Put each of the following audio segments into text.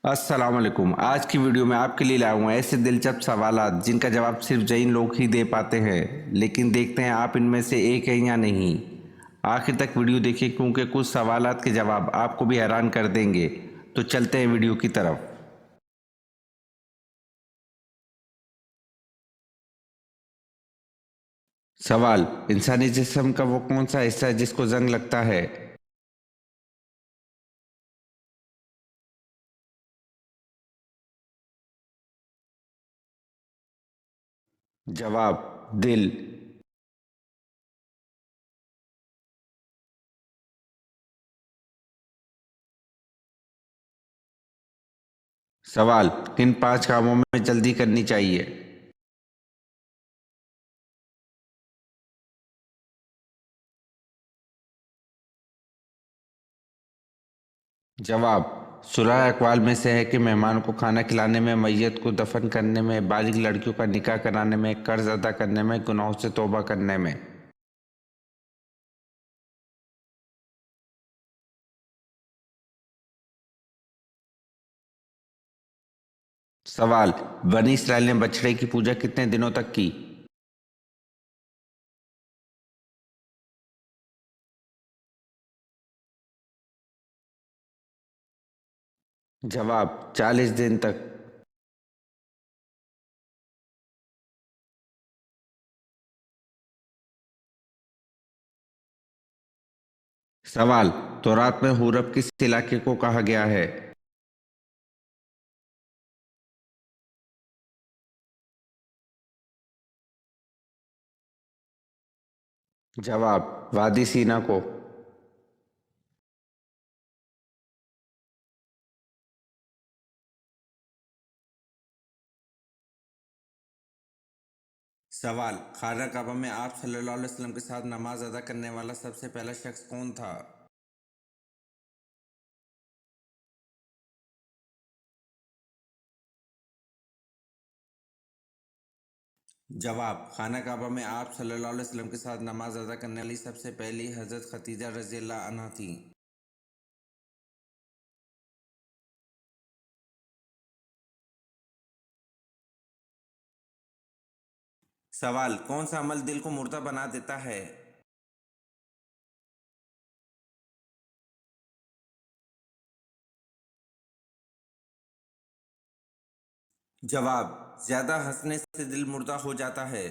السلام علیکم۔ آج کی ویڈیو میں آپ کے لیے لایا ہوں ایسے دلچسپ سوالات جن کا جواب صرف جین لوگ ہی دے پاتے ہیں، لیکن دیکھتے ہیں آپ ان میں سے ایک ہیں یا نہیں۔ آخر تک ویڈیو دیکھیں کیونکہ کچھ سوالات کے جواب آپ کو بھی حیران کر دیں گے۔ تو چلتے ہیں ویڈیو کی طرف۔ سوال: انسانی جسم کا وہ کون سا حصہ ہے جس کو زنگ لگتا ہے؟ جواب: دل۔ سوال: کن 5 کاموں میں جلدی کرنی چاہیے؟ جواب: سلح اقوال میں سے ہے کہ مہمان کو کھانا کھلانے میں، میت کو دفن کرنے میں، بالغ لڑکیوں کا نکاح کرانے میں، قرض ادا کرنے میں، گناہوں سے توبہ کرنے میں۔ سوال: بنی اسرائیل نے بچڑے کی پوجا کتنے دنوں تک کی؟ جواب: 40 دن تک۔ سوال: تورات میں حورب کس علاقے کو کہا گیا ہے؟ جواب: وادی سینا کو۔ سوال: خانہ کعبہ میں آپ صلی اللہ علیہ وسلم کے ساتھ نماز ادا کرنے والا سب سے پہلا شخص کون تھا؟ جواب: خانہ کعبہ میں آپ صلی اللہ علیہ وسلم کے ساتھ نماز ادا کرنے والی سب سے پہلی حضرت خدیجہ رضی اللہ عنہا تھیں۔ سوال: کون سا عمل دل کو مردہ بنا دیتا ہے؟ جواب: زیادہ ہنسنے سے دل مردہ ہو جاتا ہے۔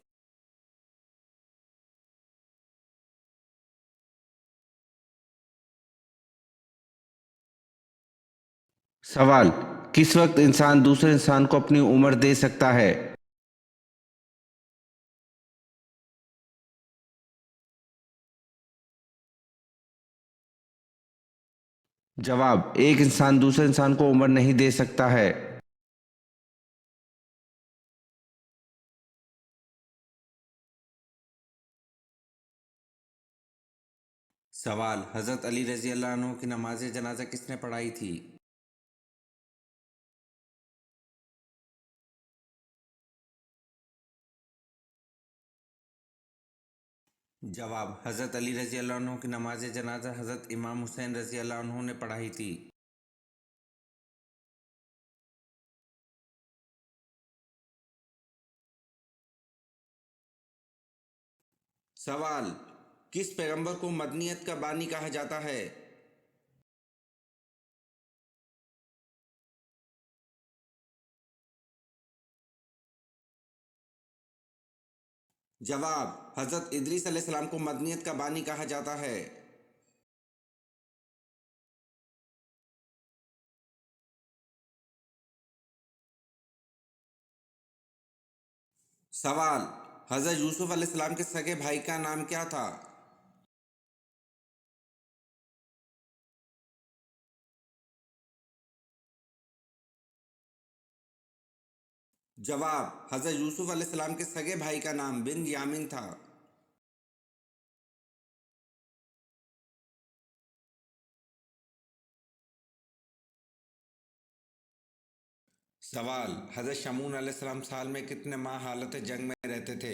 سوال: کس وقت انسان دوسرے انسان کو اپنی عمر دے سکتا ہے؟ جواب: ایک انسان دوسرے انسان کو عمر نہیں دے سکتا ہے۔ سوال: حضرت علی رضی اللہ عنہ کی نماز جنازہ کس نے پڑھائی تھی؟ جواب: حضرت علی رضی اللہ عنہ کی نماز جنازہ حضرت امام حسین رضی اللہ عنہ نے پڑھائی تھی۔ سوال: کس پیغمبر کو مدنیت کا بانی کہا جاتا ہے؟ جواب: حضرت ادریس علیہ السلام کو مدنیت کا بانی کہا جاتا ہے۔ سوال: حضرت یوسف علیہ السلام کے سگے بھائی کا نام کیا تھا؟ جواب: حضرت یوسف علیہ السلام کے سگے بھائی کا نام بن یامین تھا۔ سوال: حضرت شمعون علیہ السلام سال میں کتنے ماہ حالت جنگ میں رہتے تھے؟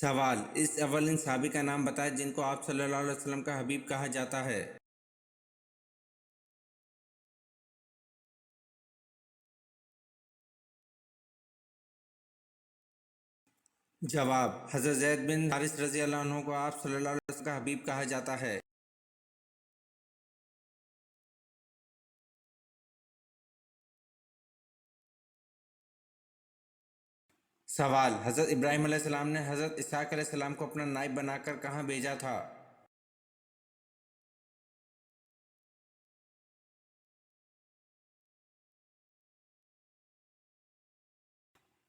سوال: اس اولین صحابی کا نام بتائیں جن کو آپ صلی اللہ علیہ وسلم کا حبیب کہا جاتا ہے۔ جواب: حضرت زید بن حارث رضی اللہ عنہ کو آپ صلی اللہ علیہ وسلم کا حبیب کہا جاتا ہے۔ سوال: حضرت ابراہیم علیہ السلام نے حضرت اسحاق علیہ السلام کو اپنا نائب بنا کر کہاں بھیجا تھا؟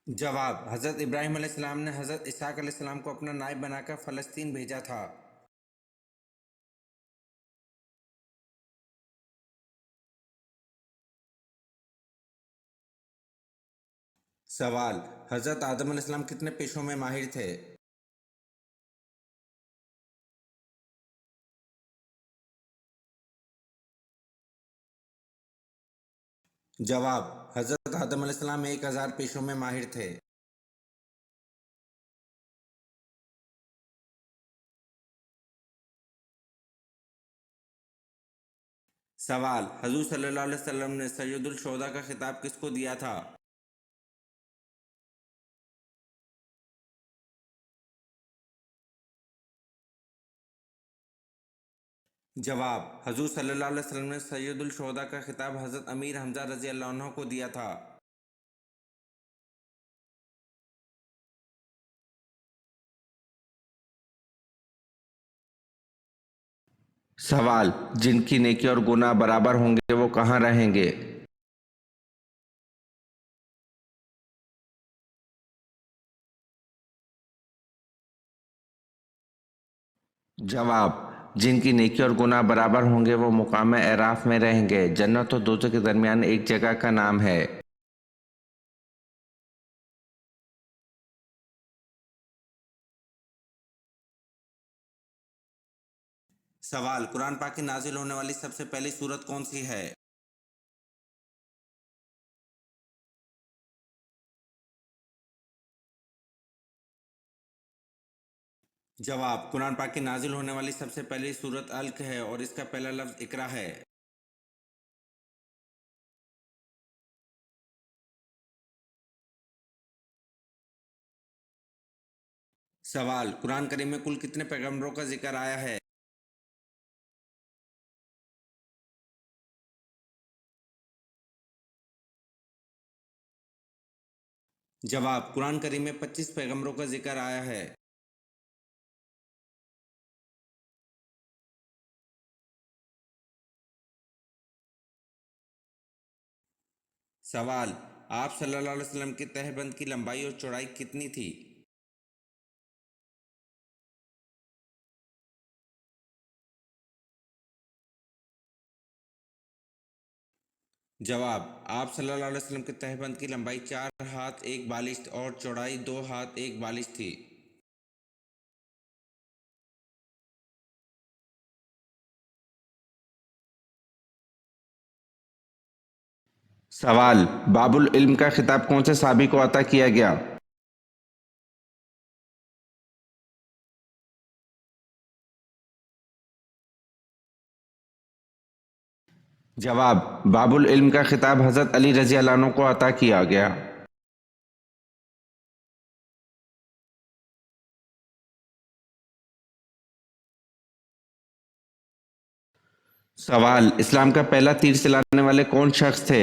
جواب: حضرت ابراہیم علیہ السلام نے حضرت اسحاق علیہ السلام کو اپنا نائب بنا کر فلسطین بھیجا تھا۔ سوال: حضرت آدم علیہ السلام کتنے پیشوں میں ماہر تھے؟ جواب: حضرت آدم علیہ السلام 1000 پیشوں میں ماہر تھے۔ سوال: حضور صلی اللہ علیہ وسلم نے سید الشہداء کا خطاب کس کو دیا تھا؟ جواب: حضور صلی اللہ علیہ وسلم نے سید الشہداء کا خطاب حضرت امیر حمزہ رضی اللہ عنہ کو دیا تھا۔ سوال: جن کی نیکی اور گناہ برابر ہوں گے وہ کہاں رہیں گے؟ جواب: جن کی نیکی اور گناہ برابر ہوں گے وہ مقام اعراف میں رہیں گے۔ جنت اور دوزخ کے درمیان ایک جگہ کا نام ہے۔ سوال: قرآن پاک کی نازل ہونے والی سب سے پہلی سورت کون سی ہے؟ جواب: قرآن پاک کی نازل ہونے والی سب سے پہلی سورت الق ہے اور اس کا پہلا لفظ اقرا ہے۔ سوال: قرآن کریم میں کل کتنے پیغمبروں کا ذکر آیا ہے؟ جواب: قرآن کریم میں 25 پیغمبروں کا ذکر آیا ہے۔ سوال: آپ صلی اللہ علیہ وسلم کی تہبند کی لمبائی اور چوڑائی کتنی تھی؟ جواب: آپ صلی اللہ علیہ وسلم کی تہبند کی لمبائی 4 ہاتھ 1 بالشت اور چوڑائی 2 ہاتھ 1 بالشت تھی۔ سوال: باب العلم کا خطاب کون سے صحابی کو عطا کیا گیا؟ جواب: باب العلم کا خطاب حضرت علی رضی اللہ عنہ کو عطا کیا گیا۔ سوال: اسلام کا پہلا تیر چلانے والے کون شخص تھے؟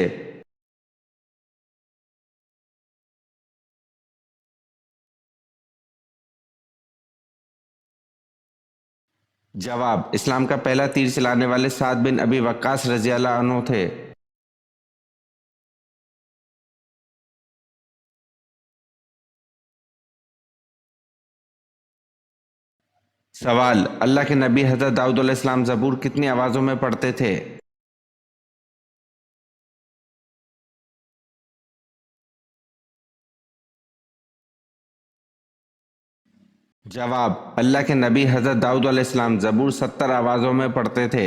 جواب: اسلام کا پہلا تیر چلانے والے سعد بن ابی وقاص رضی اللہ عنہ تھے۔ سوال: اللہ کے نبی حضرت داؤد علیہ السلام زبور کتنی آوازوں میں پڑھتے تھے؟ جواب: اللہ کے نبی حضرت داؤد علیہ السلام زبور 70 آوازوں میں پڑھتے تھے۔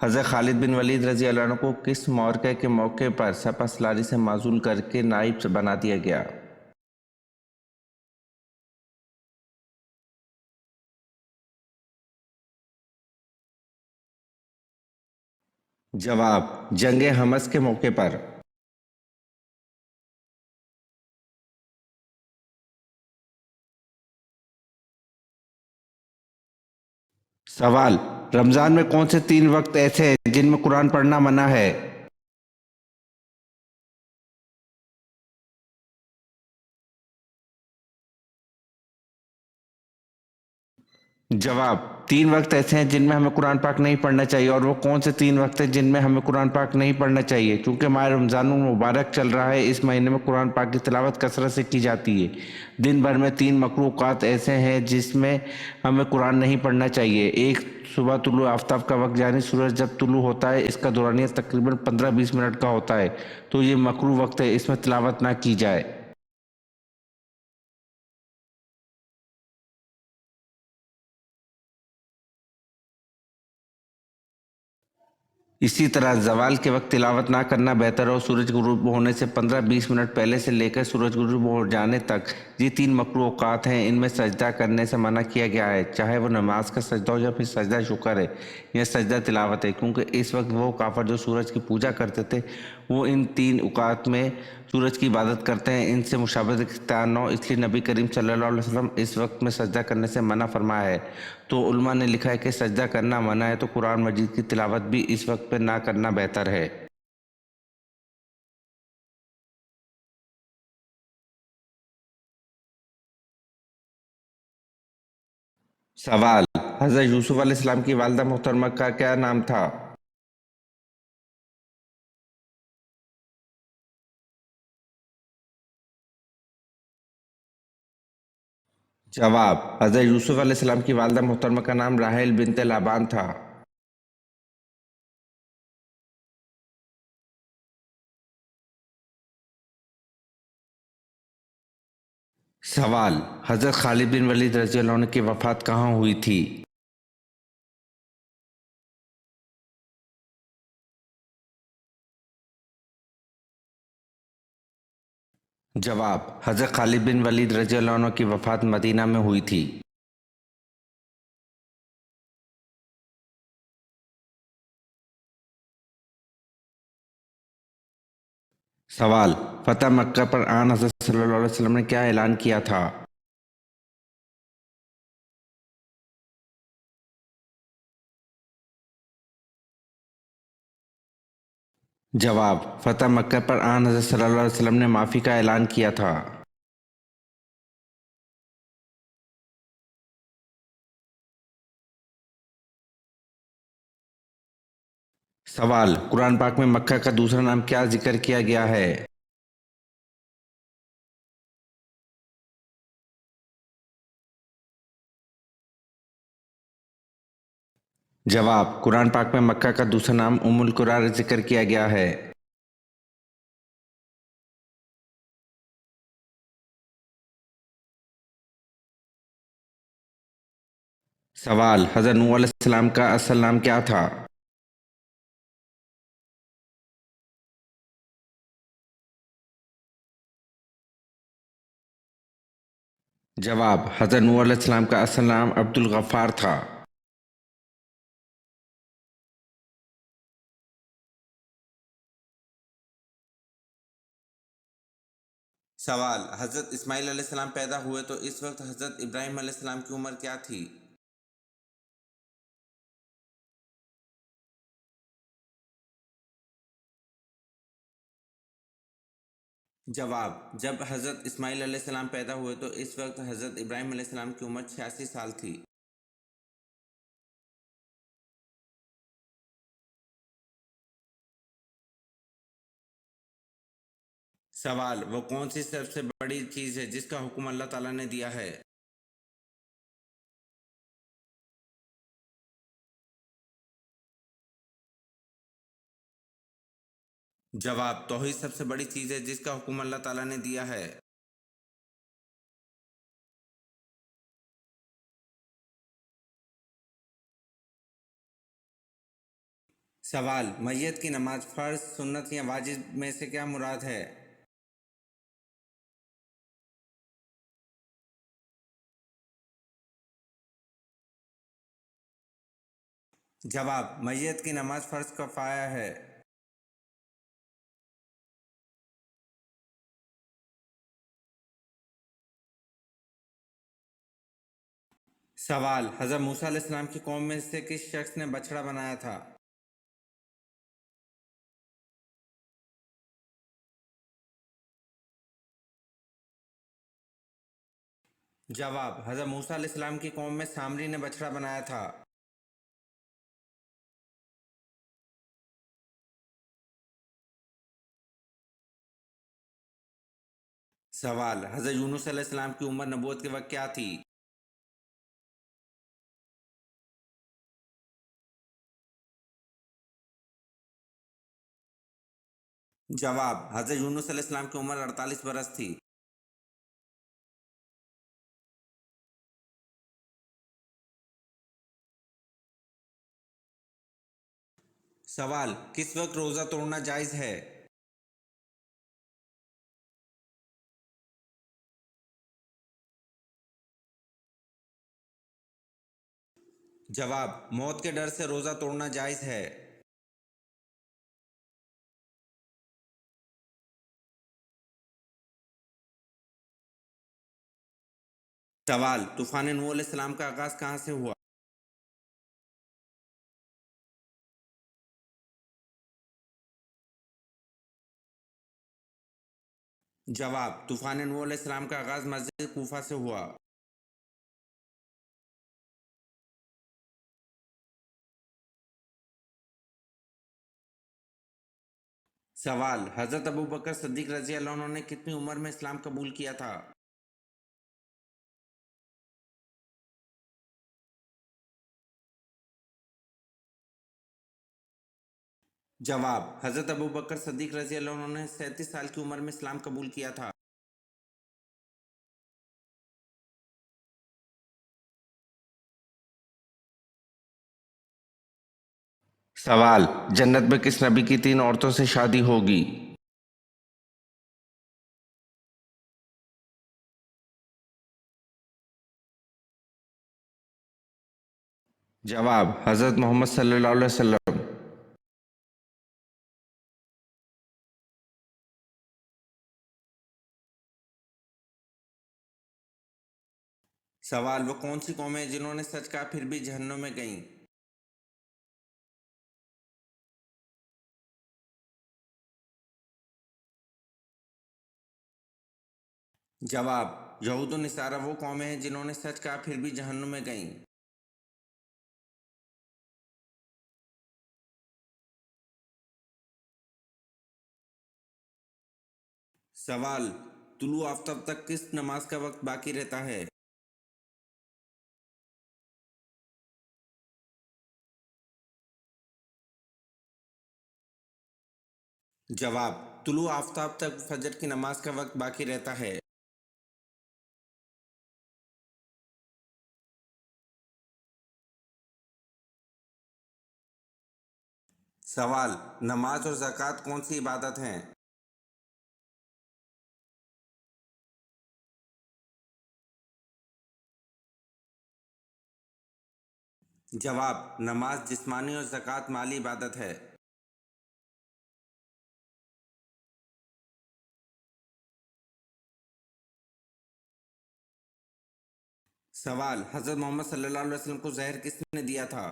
حضرت خالد بن ولید رضی اللہ عنہ کو کس معرکے کے موقع پر سپہ سالاری سے معزول کر کے نائب بنا دیا گیا؟ جواب: جنگ حمص کے موقع پر۔ سوال: رمضان میں کون سے 3 وقت ایسے ہیں جن میں قرآن پڑھنا منع ہے؟ جواب: 3 وقت ایسے ہیں جن میں ہمیں قرآن پاک نہیں پڑھنا چاہیے، اور وہ کون سے 3 وقت ہیں جن میں ہمیں قرآن پاک نہیں پڑھنا چاہیے؟ کیونکہ ماہ رمضان مبارک چل رہا ہے، اس مہینے میں قرآن پاک کی تلاوت کثرت سے کی جاتی ہے۔ دن بھر میں 3 مکروہ اوقات ایسے ہیں جس میں ہمیں قرآن نہیں پڑھنا چاہیے۔ ایک، صبح طلوع آفتاب کا وقت یعنی سورج جب طلوع ہوتا ہے، اس کا دورانیہ تقریباً 15-20 منٹ کا ہوتا ہے، تو یہ مکروہ وقت ہے، اس میں تلاوت نہ کی جائے۔ اسی طرح زوال کے وقت تلاوت نہ کرنا بہتر ہے، اور سورج غروب ہونے سے 15-20 منٹ پہلے سے لے کر سورج غروب ہو جانے تک یہ 3 مکروہ اوقات ہیں، ان میں سجدہ کرنے سے منع کیا گیا ہے، چاہے وہ نماز کا سجدہ ہو یا پھر سجدہ شکر ہے یا سجدہ تلاوت ہے، کیونکہ اس وقت وہ کافر جو سورج کی پوجا کرتے تھے وہ ان 3 اوقات میں سورج کی عبادت کرتے ہیں، ان سے مشابہت اختیار نہ ہو، اس لیے نبی کریم صلی اللہ علیہ وسلم اس وقت میں سجدہ کرنے سے منع فرمایا ہے۔ تو علماء نے لکھا ہے کہ سجدہ کرنا منع ہے تو قرآن مجید کی تلاوت بھی اس وقت پہ نہ کرنا بہتر ہے۔ سوال: حضرت یوسف علیہ السلام کی والدہ محترمہ کا کیا نام تھا؟ جواب: حضرت یوسف علیہ السلام کی والدہ محترمہ کا نام راحیل بنت لابان تھا۔ سوال: حضرت خالد بن ولید رضی اللہ عنہ کی وفات کہاں ہوئی تھی؟ جواب: حضرت خالد بن ولید رضی اللہ عنہ کی وفات مدینہ میں ہوئی تھی۔ سوال: فتح مکہ پر آن حضرت صلی اللہ علیہ وسلم نے کیا اعلان کیا تھا؟ جواب: فتح مکہ پر آن حضرت صلی اللہ علیہ وسلم نے معافی کا اعلان کیا تھا۔ سوال: قرآن پاک میں مکہ کا دوسرا نام کیا ذکر کیا گیا ہے؟ جواب: قرآن پاک میں مکہ کا دوسرا نام ام القریٰ ذکر کیا گیا ہے۔ سوال: حضرت نوح علیہ السلام کا اصل نام کیا تھا؟ جواب: حضرت نوح علیہ السلام کا اصل نام عبد الغفار تھا۔ سوال: حضرت اسماعیل علیہ السلام پیدا ہوئے تو اس وقت حضرت ابراہیم علیہ السلام کی عمر کیا تھی؟ جواب: جب حضرت اسماعیل علیہ السلام پیدا ہوئے تو اس وقت حضرت ابراہیم علیہ السلام کی عمر 86 سال تھی۔ سوال: وہ کون سی سب سے بڑی چیز ہے جس کا حکم اللہ تعالیٰ نے دیا ہے؟ جواب: توحید سب سے بڑی چیز ہے جس کا حکم اللہ تعالیٰ نے دیا ہے۔ سوال: میت کی نماز فرض، سنت یا واجب میں سے کیا مراد ہے؟ جواب: میت کی نماز فرض کفایہ ہے۔ سوال: حضرت موسیٰ علیہ السلام کی قوم میں سے کس شخص نے بچڑا بنایا تھا؟ جواب: حضرت موسیٰ علیہ السلام کی قوم میں سامری نے بچڑا بنایا تھا۔ سوال: حضرت یونس علیہ السلام کی عمر نبوت کے وقت کیا تھی؟ جواب: حضرت یونس علیہ السلام کی عمر 48 برس تھی۔ سوال: کس وقت روزہ توڑنا جائز ہے؟ جواب: موت کے ڈر سے روزہ توڑنا جائز ہے۔ سوال: طوفان نوح علیہ السلام کا آغاز کہاں سے ہوا؟ جواب: طوفان نوح علیہ السلام کا آغاز مسجد کوفہ سے ہوا۔ سوال: حضرت ابوبکر صدیق رضی اللہ عنہ نے کتنی عمر میں اسلام قبول کیا تھا؟ جواب: حضرت ابوبکر صدیق رضی اللہ عنہ نے 37 سال کی عمر میں اسلام قبول کیا تھا۔ سوال: جنت میں کس نبی کی 3 عورتوں سے شادی ہوگی؟ جواب: حضرت محمد صلی اللہ علیہ وسلم۔ سوال: وہ کون سی قومیں ہیں جنہوں نے سچ کہا پھر بھی جہنم میں گئیں؟ جواب: یہود و نصارہ وہ قومیں ہیں جنہوں نے سچ کہا پھر بھی جہنم میں گئیں۔ سوال: طلوع آفتاب تک کس نماز کا وقت باقی رہتا ہے؟ جواب: طلوع آفتاب تک فجر کی نماز کا وقت باقی رہتا ہے۔ سوال: نماز اور زکوٰۃ کون سی عبادت ہیں؟ جواب: نماز جسمانی اور زکوٰۃ مالی عبادت ہے۔ سوال: حضرت محمد صلی اللہ علیہ وسلم کو زہر کس نے دیا تھا؟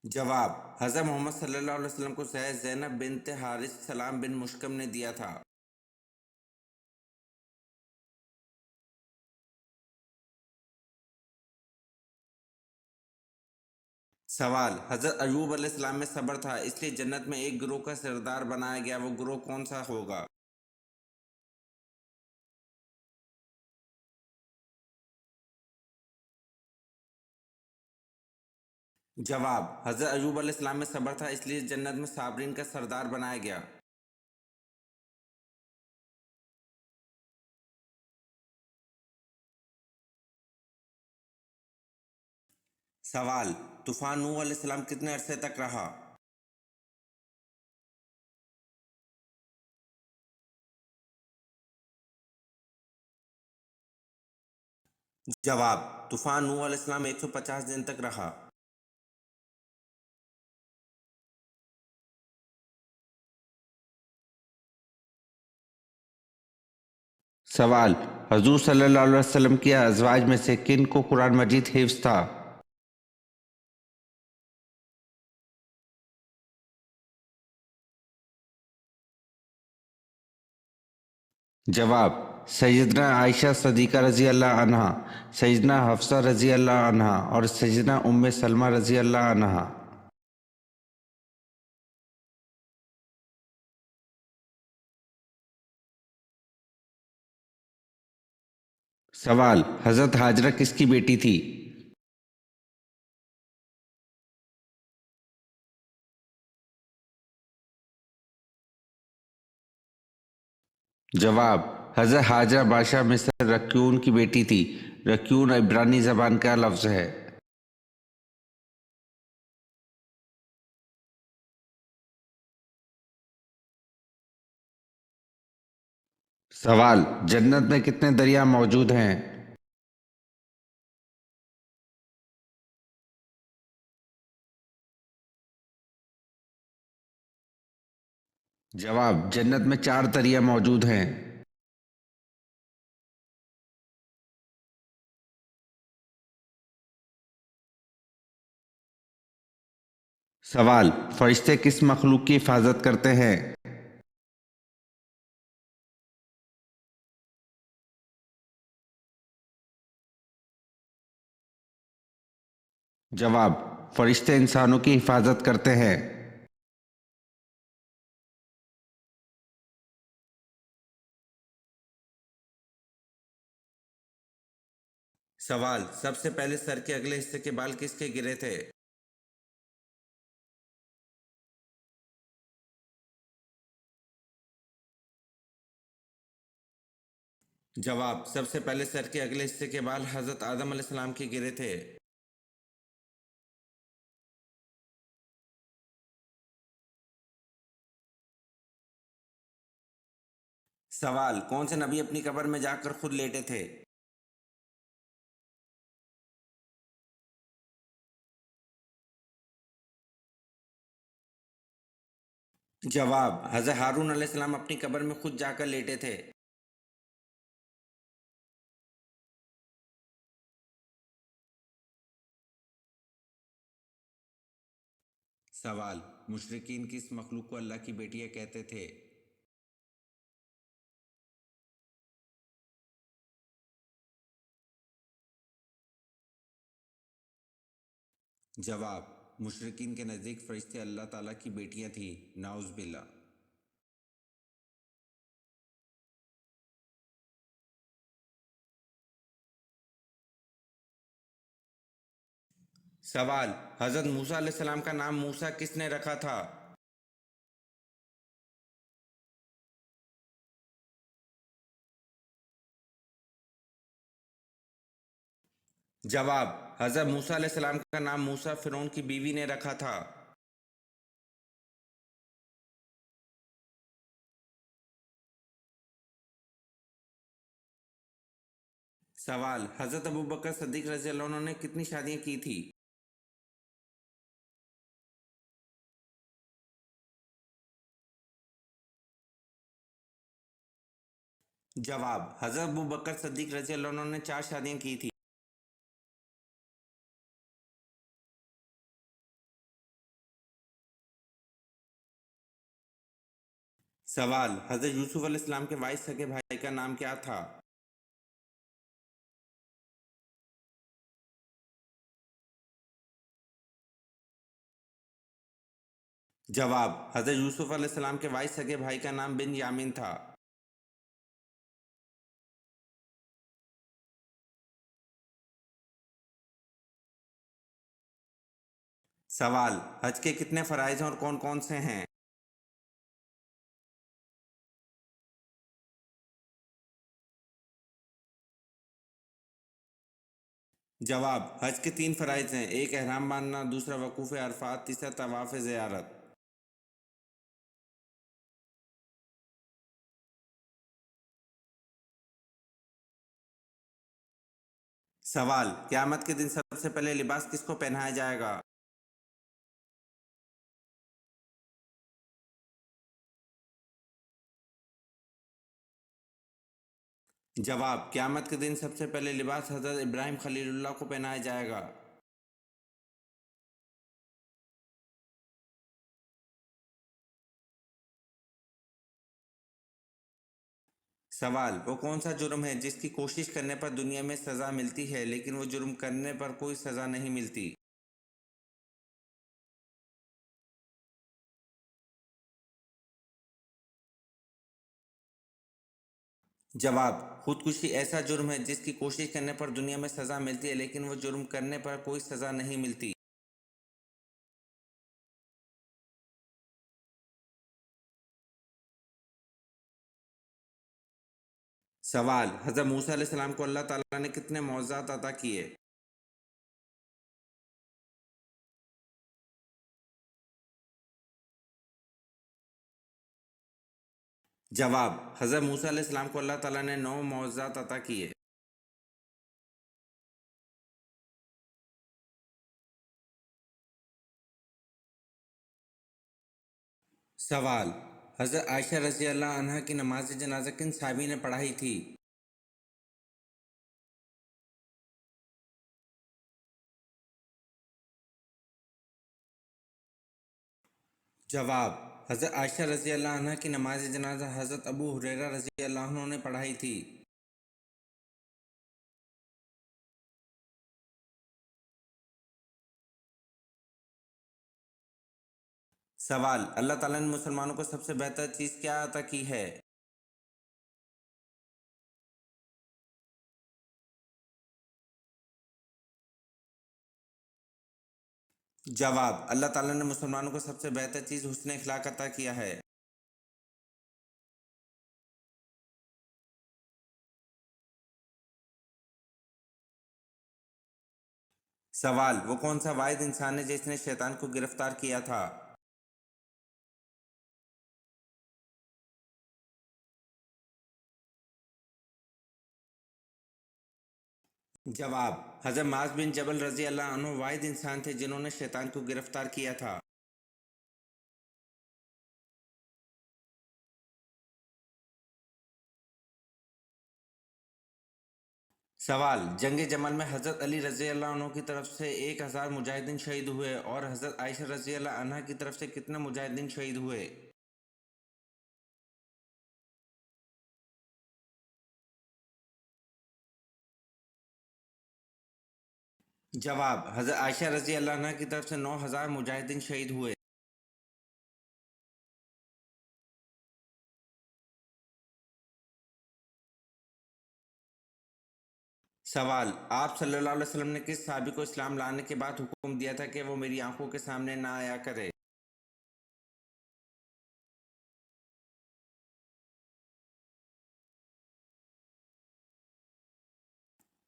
جواب: حضرت محمد صلی اللہ علیہ وسلم کو زہر زینب بنت حارث سلام بن مشکم نے دیا تھا۔ سوال: حضرت ایوب علیہ السلام میں صبر تھا اس لیے جنت میں ایک گروہ کا سردار بنایا گیا، وہ گروہ کون سا ہوگا؟ جواب: حضرت ایوب علیہ السلام میں صبر تھا اس لیے جنت میں صابرین کا سردار بنایا گیا۔ سوال: طوفان نوح علیہ السلام کتنے عرصے تک رہا؟ جواب: طوفان نوح علیہ السلام 150 دن تک رہا۔ سوال: حضور صلی اللہ علیہ وسلم کی ازواج میں سے کن کو قرآن مجید حفظ تھا؟ جواب: سیدنا عائشہ صدیقہ رضی اللہ عنہا، سیدنا حفصہ رضی اللہ عنہا اور سیدنا ام سلمہ رضی اللہ عنہا۔ سوال: حضرت ہاجرہ کس کی بیٹی تھی؟ جواب: حضرت ہاجرہ بادشاہ مصر رکیون کی بیٹی تھی۔ رکیون عبرانی زبان کا لفظ ہے۔ سوال: جنت میں کتنے دریا موجود ہیں؟ جواب: جنت میں 4 دریا موجود ہیں۔ سوال: فرشتے کس مخلوق کی حفاظت کرتے ہیں؟ جواب: فرشتے انسانوں کی حفاظت کرتے ہیں۔ سوال: سب سے پہلے سر کے اگلے حصے کے بال کس کے گرے تھے؟ جواب: سب سے پہلے سر کے اگلے حصے کے بال حضرت آدم علیہ السلام کے گرے تھے۔ سوال: کون سے نبی اپنی قبر میں جا کر خود لیٹے تھے؟ جواب: حضرت ہارون علیہ السلام اپنی قبر میں خود جا کر لیٹے تھے۔ سوال: مشرکین کس مخلوق کو اللہ کی بیٹیاں کہتے تھے؟ جواب: مشرکین کے نزدیک فرشتے اللہ تعالیٰ کی بیٹیاں تھیں، نعوذ باللہ۔ سوال: حضرت موسیٰ علیہ السلام کا نام موسیٰ کس نے رکھا تھا؟ جواب: حضرت موسیٰ علیہ السلام کا نام موسیٰ فرعون کی بیوی نے رکھا تھا۔ سوال: حضرت ابوبکر صدیق رضی اللہ عنہ نے کتنی شادیاں کی تھی؟ جواب: حضرت ابوبکر صدیق رضی اللہ عنہ نے 4 شادیاں کی تھی۔ سوال: حضرت یوسف علیہ السلام کے وائس سگے بھائی کا نام کیا تھا؟ جواب: حضرت یوسف علیہ السلام کے وائس سگے بھائی کا نام بن یامین تھا۔ سوال: حج کے کتنے فرائض ہیں اور کون کون سے ہیں؟ جواب: حج کے 3 فرائض ہیں، ایک احرام باندھنا، دوسرا وقوف عرفات، تیسرا طواف زیارت۔ سوال: قیامت کے دن سب سے پہلے لباس کس کو پہنایا جائے گا؟ جواب: قیامت کے دن سب سے پہلے لباس حضرت ابراہیم خلیل اللہ کو پہنایا جائے گا۔ سوال: وہ کون سا جرم ہے جس کی کوشش کرنے پر دنیا میں سزا ملتی ہے لیکن وہ جرم کرنے پر کوئی سزا نہیں ملتی؟ جواب: خودکشی ایسا جرم ہے جس کی کوشش کرنے پر دنیا میں سزا ملتی ہے لیکن وہ جرم کرنے پر کوئی سزا نہیں ملتی۔ سوال: حضرت موسیٰ علیہ السلام کو اللہ تعالیٰ نے کتنے معجزات عطا کیے؟ جواب: حضرت موسیٰ علیہ السلام کو اللہ تعالیٰ نے 9 معجزات عطا کیے۔ سوال: حضرت عائشہ رضی اللہ عنہ کی نماز جنازہ کن صحابی نے پڑھائی تھی؟ جواب: حضرت عائشہ رضی اللہ عنہ کی نماز جنازہ حضرت ابو ہریرہ رضی اللہ عنہ نے پڑھائی تھی۔ سوال: اللہ تعالیٰ نے مسلمانوں کو سب سے بہتر چیز کیا عطا کی ہے؟ جواب: اللہ تعالیٰ نے مسلمانوں کو سب سے بہتر چیز حسن اخلاق عطا کیا ہے۔ سوال: وہ کون سا واحد انسان ہے جس نے شیطان کو گرفتار کیا تھا؟ جواب: حضرت معاذ بن جبل رضی اللہ عنہ واحد انسان تھے جنہوں نے شیطان کو گرفتار کیا تھا۔ سوال: جنگ جمل میں حضرت علی رضی اللہ عنہ کی طرف سے 1000 مجاہدین شہید ہوئے اور حضرت عائشہ رضی اللہ عنہ کی طرف سے کتنے مجاہدین شہید ہوئے؟ جواب: حضرت عائشہ رضی اللہ عنہ کی طرف سے 9000 مجاہدین شہید ہوئے۔ سوال: آپ صلی اللہ علیہ وسلم نے کس صحابی کو اسلام لانے کے بعد حکم دیا تھا کہ وہ میری آنکھوں کے سامنے نہ آیا کرے؟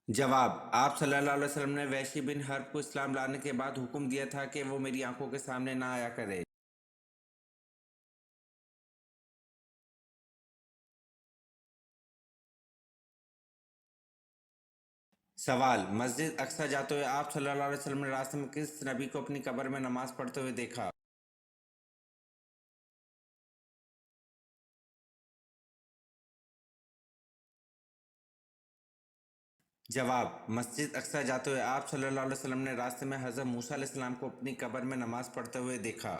جواب: آپ صلی اللہ علیہ وسلم نے وحشی بن حرب کو اسلام لانے کے بعد حکم دیا تھا کہ وہ میری آنکھوں کے سامنے نہ آیا کرے۔ سوال: مسجد اقصی جاتے ہوئے آپ صلی اللہ علیہ وسلم نے راستے میں کس نبی کو اپنی قبر میں نماز پڑھتے ہوئے دیکھا؟ جواب: مسجد اقصی جاتے ہوئے آپ صلی اللہ علیہ وسلم نے راستے میں حضرت موسیٰ علیہ السلام کو اپنی قبر میں نماز پڑھتے ہوئے دیکھا۔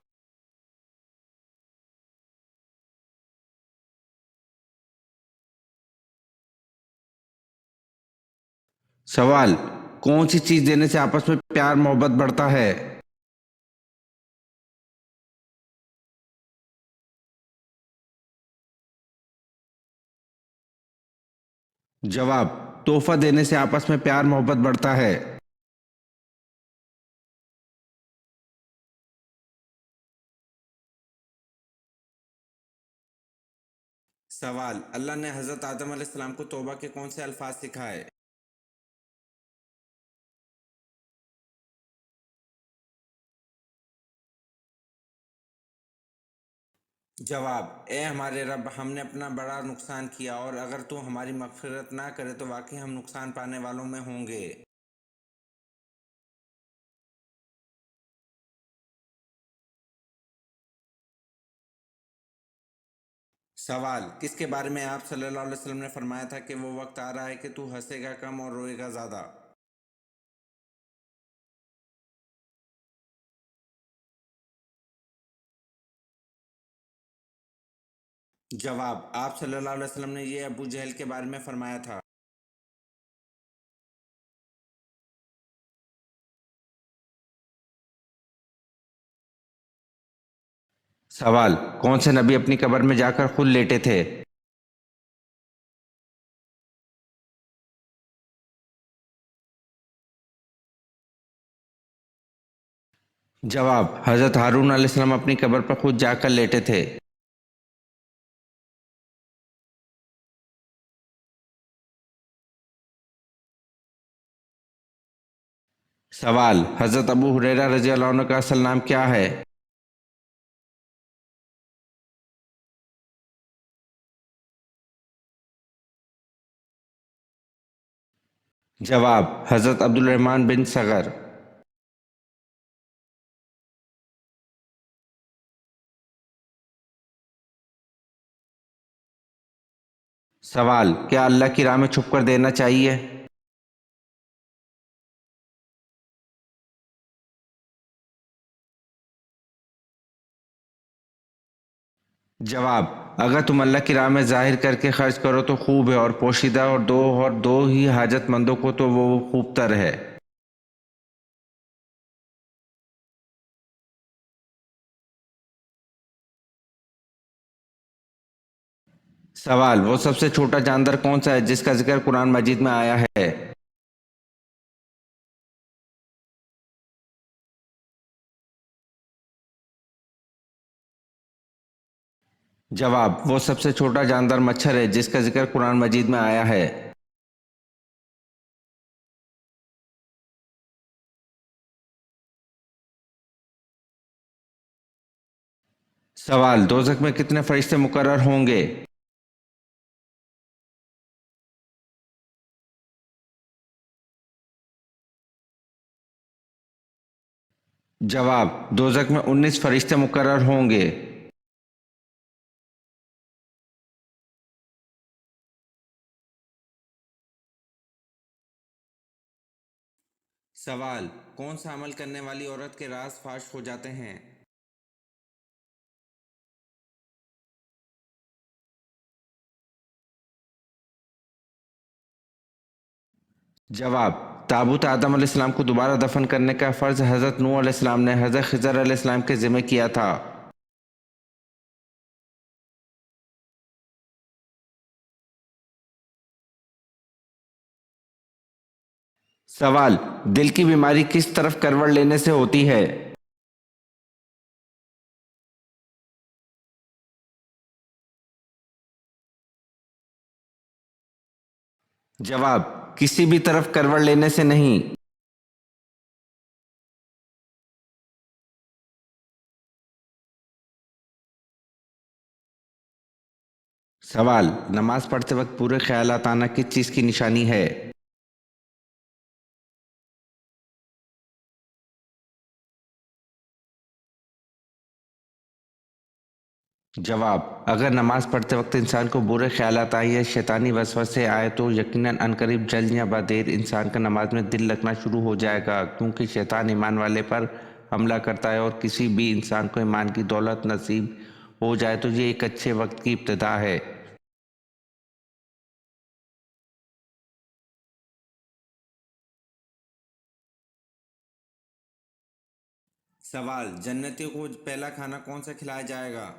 سوال: کون سی چیز دینے سے آپس میں پیار محبت بڑھتا ہے؟ جواب: تحفہ دینے سے آپس میں پیار محبت بڑھتا ہے۔ سوال: اللہ نے حضرت آدم علیہ السلام کو توبہ کے کون سے الفاظ سکھائے؟ جواب: اے ہمارے رب، ہم نے اپنا بڑا نقصان کیا، اور اگر تو ہماری مغفرت نہ کرے تو واقعی ہم نقصان پانے والوں میں ہوں گے۔ سوال: کس کے بارے میں آپ صلی اللہ علیہ وسلم نے فرمایا تھا کہ وہ وقت آ رہا ہے کہ تو ہنسے گا کم اور روئے گا زیادہ؟ جواب: آپ صلی اللہ علیہ وسلم نے یہ ابو جہل کے بارے میں فرمایا تھا۔ سوال: کون سے نبی اپنی قبر میں جا کر خود لیٹے تھے؟ جواب: حضرت ہارون علیہ السلام اپنی قبر پر خود جا کر لیٹے تھے۔ سوال: حضرت ابو ہریرہ رضی اللہ عنہ کا اصل نام کیا ہے؟ جواب: حضرت عبد الرحمن بن صغر۔ سوال: کیا اللہ کی راہ میں چھپ کر دینا چاہیے؟ جواب: اگر تم اللہ کی راہ میں ظاہر کر کے خرچ کرو تو خوب ہے، اور پوشیدہ اور دو ہی حاجت مندوں کو تو وہ خوب تر ہے۔ سوال: وہ سب سے چھوٹا جاندار کون سا ہے جس کا ذکر قرآن مجید میں آیا ہے؟ جواب: وہ سب سے چھوٹا جاندار مچھر ہے جس کا ذکر قرآن مجید میں آیا ہے۔ سوال: دوزخ میں کتنے فرشتے مقرر ہوں گے؟ جواب: دوزخ میں 19 فرشتے مقرر ہوں گے۔ سوال: کون سا عمل کرنے والی عورت کے راز فاش ہو جاتے ہیں؟ جواب: تابوت آدم علیہ السلام کو دوبارہ دفن کرنے کا فرض حضرت نوح علیہ السلام نے حضرت خضر علیہ السلام کے ذمہ کیا تھا۔ سوال: دل کی بیماری کس طرف کروٹ لینے سے ہوتی ہے؟ جواب: کسی بھی طرف کروٹ لینے سے نہیں۔ سوال: نماز پڑھتے وقت برے خیالات آنا کس چیز کی نشانی ہے؟ جواب: اگر نماز پڑھتے وقت انسان کو برے خیالات آئیں یا شیطانی وسوسے آئے تو یقیناً عنقریب جلد یا بعدیر انسان کا نماز میں دل لگنا شروع ہو جائے گا، کیونکہ شیطان ایمان والے پر حملہ کرتا ہے، اور کسی بھی انسان کو ایمان کی دولت نصیب ہو جائے تو یہ ایک اچھے وقت کی ابتدا ہے۔ سوال: جنتیوں کو پہلا کھانا کون سا کھلایا جائے گا؟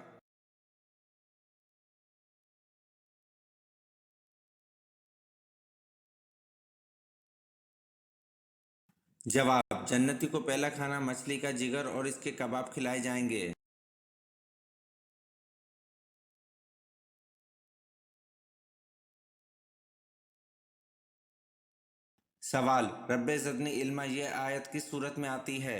جواب: جنتی کو پہلا کھانا مچھلی کا جگر اور اس کے کباب کھلائے جائیں گے۔ سوال: رب زدنی علما یہ آیت کس صورت میں آتی ہے؟